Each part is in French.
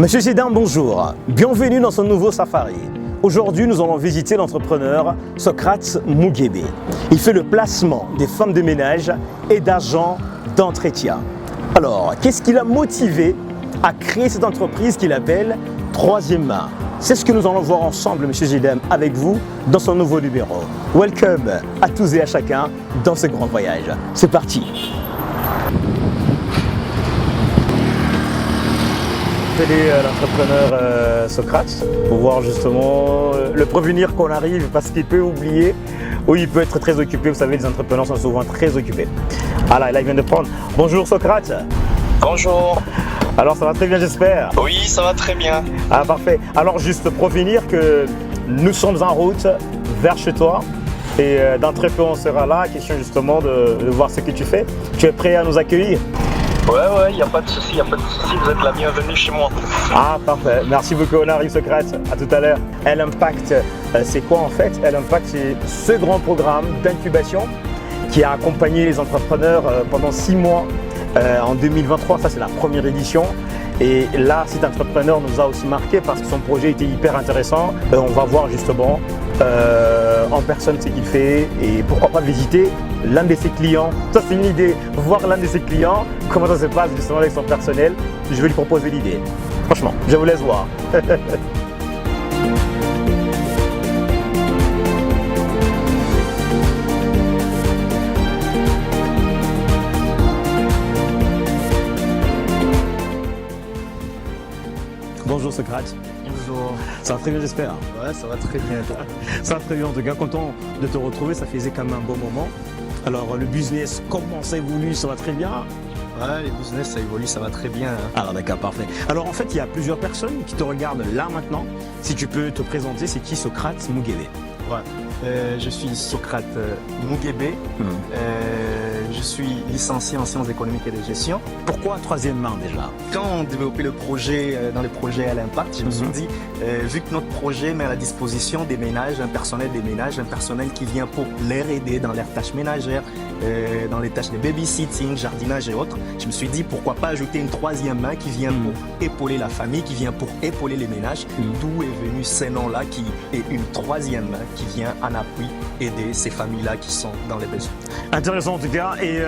Monsieur Zidane, bonjour. Bienvenue dans ce nouveau safari. Aujourd'hui, nous allons visiter l'entrepreneur Socrate Mughebe. Il fait le placement des femmes de ménage et d'agents d'entretien. Alors, qu'est-ce qui l'a motivé à créer cette entreprise qu'il appelle Troisième Main? C'est ce que nous allons voir ensemble, Monsieur Zidane, avec vous dans son nouveau numéro. Welcome à tous et à chacun dans ce grand voyage. C'est parti. Appeler l'entrepreneur Socrate pour voir justement le prévenir qu'on arrive parce qu'il peut oublier ou il peut être très occupé. Vous savez, les entrepreneurs sont souvent très occupés. Ah là, il vient de prendre. Bonjour Socrate. Bonjour. Alors ça va très bien, j'espère. Oui, ça va très bien. Ah parfait. Alors juste prévenir que nous sommes en route vers chez toi et d'entrée peu on sera là. Question justement de voir ce que tu fais. Tu es prêt à nous accueillir? Ouais, il n'y a pas de souci, vous êtes la bienvenue chez moi. Ah parfait, merci beaucoup, on arrive Socrate, à tout à l'heure. L-Impact, c'est quoi en fait? L-Impact, c'est ce grand programme d'incubation qui a accompagné les entrepreneurs pendant 6 mois en 2023, ça c'est la première édition. Et là, cet entrepreneur nous a aussi marqué parce que son projet était hyper intéressant. On va voir justement en personne ce qu'il fait et pourquoi pas visiter l'un de ses clients. Ça c'est une idée, voir l'un de ses clients, comment ça se passe justement avec son personnel. Je vais lui proposer l'idée. Franchement, je vous laisse voir. Bonjour Socrate. Bonjour. Ça va très bien, j'espère. Ouais, ça va très bien. Ça va très bien, en tout cas, content de te retrouver, ça faisait quand même un bon moment. Alors, le business, comment ça évolue, ça va très bien? Ouais, les business, ça évolue, ça va très bien. Alors d'accord, parfait. Alors en fait, il y a plusieurs personnes qui te regardent là maintenant. Si tu peux te présenter, c'est qui Socrate Mughebe? Ouais, je suis Socrate Mughebe. Je suis licencié en sciences économiques et de gestion. Pourquoi Troisième Main déjà? Quand on développait le projet, dans les projets à l'impact, je me suis dit, vu que notre projet met à la disposition des ménages, un personnel des ménages, un personnel qui vient pour les aider dans leurs tâches ménagères, dans les tâches de babysitting, jardinage et autres, je me suis dit pourquoi pas ajouter une troisième main qui vient pour épauler la famille, qui vient pour épauler les ménages. D'où est venu ces noms-là qui est une troisième main qui vient en appui aider ces familles-là qui sont dans les besoins. Intéressant en tout cas. Et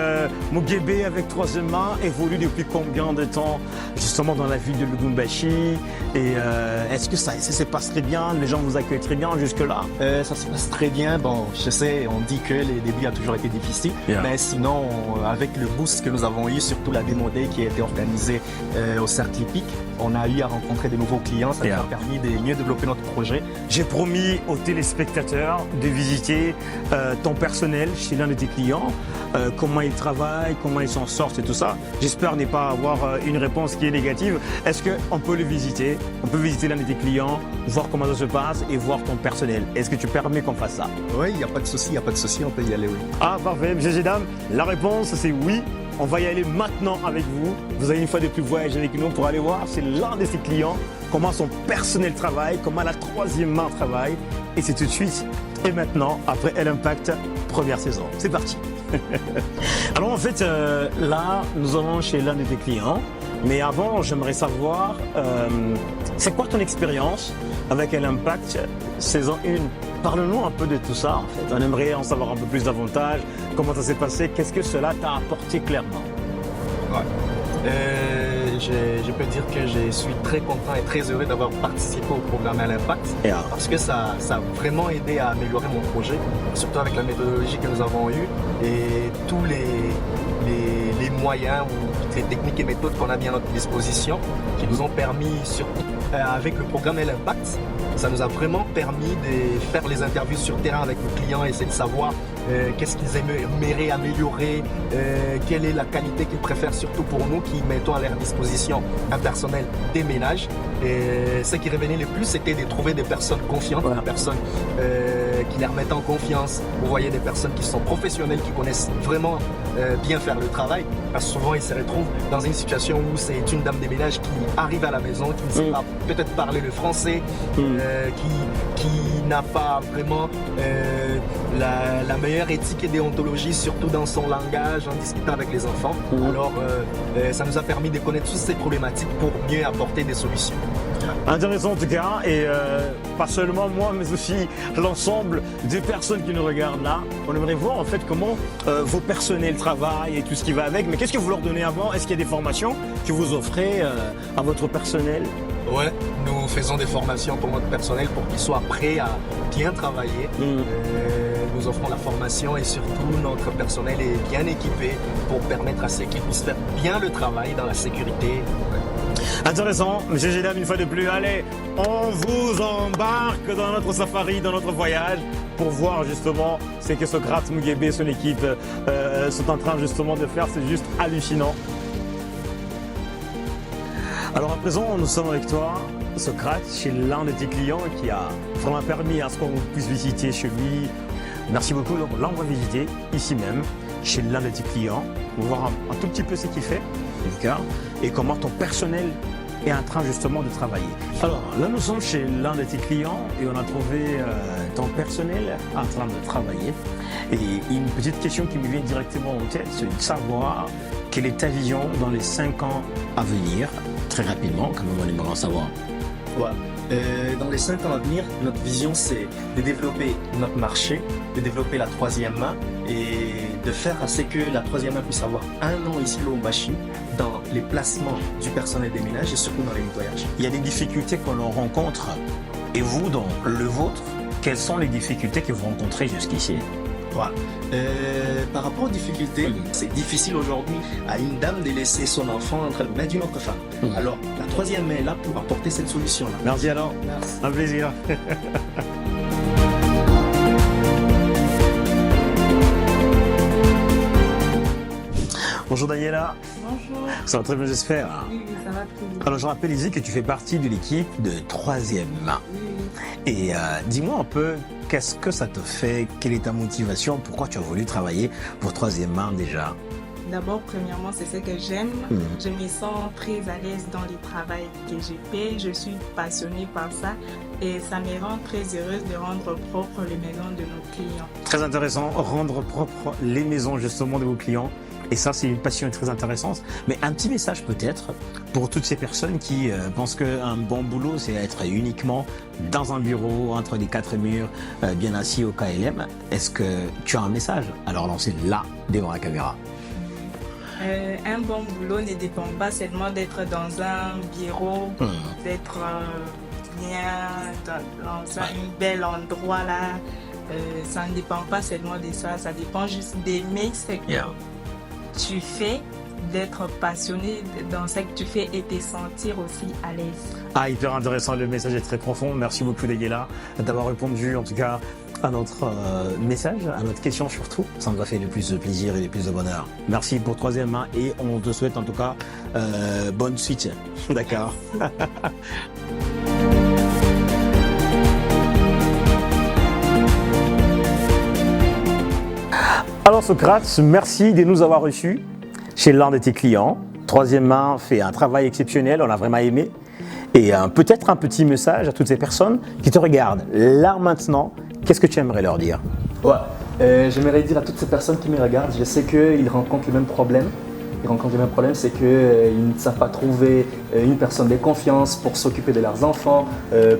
Mughebe avec Troisième Main évolue depuis combien de temps justement dans la ville de Lubumbashi? Et est-ce que ça se passe très bien? Les gens vous accueillent très bien jusque-là? Ça se passe très bien. Bon, je sais, on dit que les débuts ont toujours été difficiles. Yeah. Mais sinon, avec le boost que nous avons eu, surtout la Démo Day qui a été organisée au Cercle Hippique, on a eu à rencontrer de nouveaux clients. Ça nous a permis de mieux développer notre projet. J'ai promis aux téléspectateurs de visiter ton personnel chez l'un de tes clients, comment ils travaillent, comment ils s'en sortent et tout ça. J'espère ne pas avoir une réponse qui est négative. Est-ce qu'on peut le visiter? On peut visiter l'un de tes clients, voir comment ça se passe et voir ton personnel. Est-ce que tu permets qu'on fasse ça? Oui, il n'y a pas de souci, on peut y aller, oui. Ah parfait, monsieur Zidane, la réponse c'est oui. On va y aller maintenant avec vous. Vous allez une fois de plus voyager avec nous pour aller voir chez l'un de ses clients comment son personnel travaille, comment la troisième main travaille. Et c'est tout de suite et maintenant, après L-Impact, première saison. C'est parti. Alors en fait, là, nous allons chez l'un de tes clients. Mais avant, j'aimerais savoir, c'est quoi ton expérience avec L-Impact saison 1? Parle-nous un peu de tout ça en fait. On aimerait en savoir un peu plus davantage. Comment ça s'est passé? Qu'est-ce que cela t'a apporté clairement? Ouais. Je peux dire que je suis très content et très heureux d'avoir participé au programme à l'impact parce que ça a vraiment aidé à améliorer mon projet, surtout avec la méthodologie que nous avons eue et tous les moyens ou toutes les techniques et méthodes qu'on a mis à notre disposition qui nous ont permis, surtout avec le programme l'impact, ça nous a vraiment permis de faire les interviews sur terrain avec nos clients, essayer de savoir qu'est-ce qu'ils aimeraient améliorer, quelle est la qualité qu'ils préfèrent, surtout pour nous qui mettons à leur disposition un personnel des ménages. Et ce qui revenait le plus, c'était de trouver des personnes confiantes, des personnes qui les remettent en confiance. Vous voyez des personnes qui sont professionnelles, qui connaissent vraiment bien faire le travail. Parce que souvent, ils se retrouvent dans une situation où c'est une dame des ménages qui arrive à la maison, qui ne sait pas peut-être parler le français, qui n'a pas vraiment la meilleure éthique et déontologie, surtout dans son langage, en discutant avec les enfants. Alors, ça nous a permis de connaître toutes ces problématiques pour mieux apporter des solutions. Intéressant en tout cas, et pas seulement moi, mais aussi l'ensemble des personnes qui nous regardent là. On aimerait voir en fait comment vos personnels travaillent et tout ce qui va avec. Mais qu'est-ce que vous leur donnez avant? Est-ce qu'il y a des formations que vous offrez à votre personnel? Ouais, nous faisons des formations pour notre personnel pour qu'ils soient prêts à bien travailler. Nous offrons la formation et surtout notre personnel est bien équipé pour permettre à ceux qui puissent faire bien le travail dans la sécurité. Intéressant, Monsieur Gédam, une fois de plus, allez, on vous embarque dans notre safari, dans notre voyage, pour voir justement ce que Socrate Muguebe et son équipe sont en train justement de faire, c'est juste hallucinant. Alors à présent, nous sommes avec toi, Socrate, chez l'un de tes clients qui a vraiment permis à ce qu'on puisse visiter chez lui. Merci beaucoup, donc là on va visiter ici même, chez l'un de tes clients, pour voir un tout petit peu ce qu'il fait, et comment ton personnel est en train justement de travailler. Alors là nous sommes chez l'un de tes clients et on a trouvé ton personnel en train de travailler. Et une petite question qui me vient directement en tête, c'est de savoir quelle est ta vision dans les 5 ans à venir, très rapidement, comme on aimerait en savoir. Ouais. Dans les 5 ans à venir, notre vision c'est de développer notre marché, de développer la troisième main et de faire à ce que la troisième main puisse avoir un nom ici au Lubumbashi dans les placements du personnel des ménages et surtout dans les nettoyages. Il y a des difficultés que l'on rencontre et vous, dans le vôtre, quelles sont les difficultés que vous rencontrez jusqu'ici? Voilà. Par rapport aux difficultés, c'est difficile aujourd'hui à une dame de laisser son enfant entre les mains d'une autre femme. Alors, la troisième main est là pour apporter cette solution-là. Merci alors. Merci. Un plaisir. Bonjour Daniela. Bonjour. Ça va très bien, j'espère. Oui, ça va très bien. Alors je rappelle ici que tu fais partie de l'équipe de troisième main. Oui. Et dis-moi un peu, qu'est-ce que ça te fait? Quelle est ta motivation? Pourquoi tu as voulu travailler pour troisième main déjà? D'abord, premièrement, c'est ce que j'aime. Je me sens très à l'aise dans le travail que je fais. Je suis passionnée par ça et ça me rend très heureuse de rendre propre les maisons de nos clients. Très intéressant, rendre propre les maisons justement de vos clients. Et ça, c'est une passion très intéressante. Mais un petit message peut-être pour toutes ces personnes qui pensent qu'un bon boulot, c'est être uniquement dans un bureau, entre les 4 murs, bien assis au KLM. Est-ce que tu as un message à leur lancer là, devant la caméra? Un bon boulot ne dépend pas seulement d'être dans un bureau, d'être bien dans un bel endroit là. Ça ne dépend pas seulement de ça, ça dépend juste d'aimer ce que tu fais, d'être passionné dans ce que tu fais et te sentir aussi à l'aise. Ah, hyper intéressant, le message est très profond. Merci beaucoup Daniela d'avoir répondu en tout cas à notre message, à notre question surtout. Ça nous a fait le plus de plaisir et le plus de bonheur. Merci pour troisième main et on te souhaite en tout cas bonne suite. D'accord. Alors Socrate, merci de nous avoir reçus chez l'un de tes clients. Troisième main fait un travail exceptionnel, on a vraiment aimé. Et peut-être un petit message à toutes ces personnes qui te regardent là maintenant. Qu'est-ce que tu aimerais leur dire? J'aimerais dire à toutes ces personnes qui me regardent, je sais qu'ils rencontrent le même problème. C'est qu'ils ne savent pas trouver une personne de confiance pour s'occuper de leurs enfants,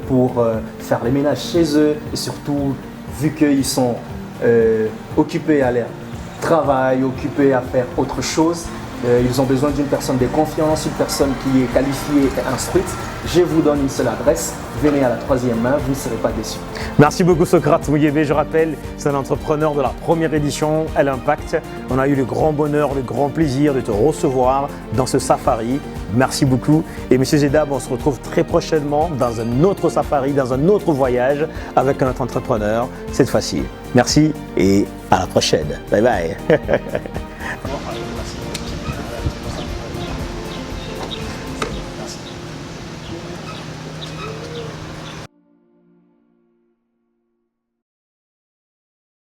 pour faire les ménages chez eux et surtout, vu qu'ils sont occupés à leur travail, occupés à faire autre chose, ils ont besoin d'une personne de confiance, une personne qui est qualifiée et instruite. Je vous donne une seule adresse, venez à la troisième main, vous ne serez pas déçus. Merci beaucoup Socrate Muguebe, je rappelle, c'est un entrepreneur de la première édition, Elle Impact. On a eu le grand bonheur, le grand plaisir de te recevoir dans ce safari. Merci beaucoup. Et Monsieur Gédam, on se retrouve très prochainement dans un autre safari, dans un autre voyage avec un autre entrepreneur, cette fois-ci. Merci et à la prochaine. Bye bye.